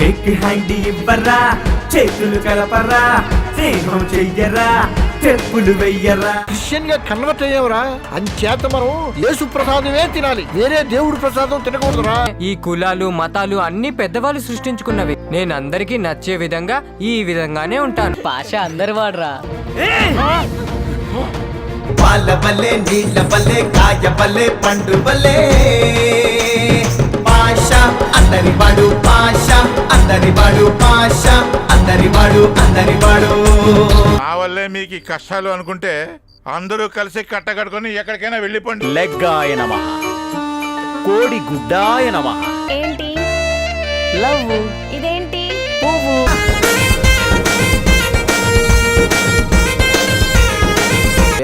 Shake hand ఇవ్వరా, చేతులు కలపరా, స్నేహం చెయ్యరా, చెప్పులు వెయ్యరా. క్రిస్టియన్ గా కన్వర్ట్ అయ్యేవరా, అంచేత మనం యేసు ప్రసాదమే తినాలి, వేరే దేవుడి ప్రసాదం తినకూడదురా. ఈ కులాలు మతాలు అన్ని పెద్దవాళ్ళు సృష్టించుకున్నవి. నేను అందరికీ నచ్చే విధంగా ఈ విధంగానే ఉంటాను. భాష అందరు వాడరా. పాల బల్లే, నీళ్ళ బల్లే, కాయ బల్లే, పండు బల్లే, పాష అందరి వాడు, పాష అందరి వాడు, పాష అందరి వాడు, అందరి వాడు. నా వల్లే మీకు ఈ కష్టాలు అనుకుంటే అందరూ కలిసి కట్టకట్టుకొని ఎక్కడికైనా వెళ్ళిపోండి. లెగ్గాయ నమః, కోడి గుడ్డాయ నమః. ఏంటి లవ్. ఇదేంటి పువ్వు.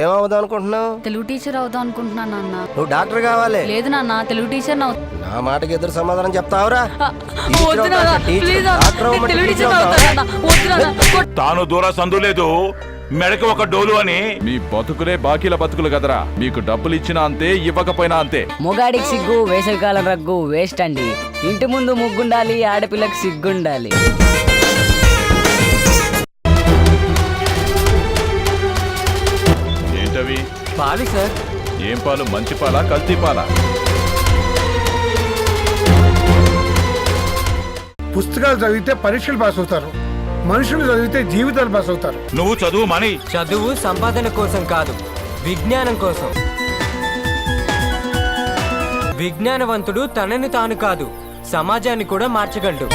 ఏమవుదాం అనుకుంటున్నావు? తెలుగు టీచర్ అవుదాం అనుకుంటున్నాను నాన్న. నువ్వు డాక్టర్ కావాలి. లేదు నాన్న, తెలుగు టీచర్ నా మాటకి ఎదురు సమాధానం చెప్తావురా? తాను దూర సందు లేదు, మెడకి ఒక డోలు అని. మీ బతుకులే బాకీల బతుకులు కదరా. మీకు డబ్బులు ఇచ్చినా అంతే, ఇవ్వకపోయినా అంతే. మొగాడికి సిగ్గు, వేసవికాలం రగ్గు వేస్ట్ అండి. ఇంటి ముందు ముగ్గుండాలి, ఆడపిల్లకి సిగ్గుండాలి. ఏంటవి? పాలు సార్. ఏం పాలు? మంచి పాలా, కల్తీ పాలా? పుస్తకాలు చదివితే పరీక్షలు పాస్ అవుతారు, మనుషులు చదివితే జీవితాలు పాస్ అవుతారు. నువ్వు చదువు మని. చదువు సంపాదన కోసం కాదు, విజ్ఞానం కోసం. విజ్ఞానవంతుడు తనని తాను కాదు, సమాజాన్ని కూడా మార్చగలడు.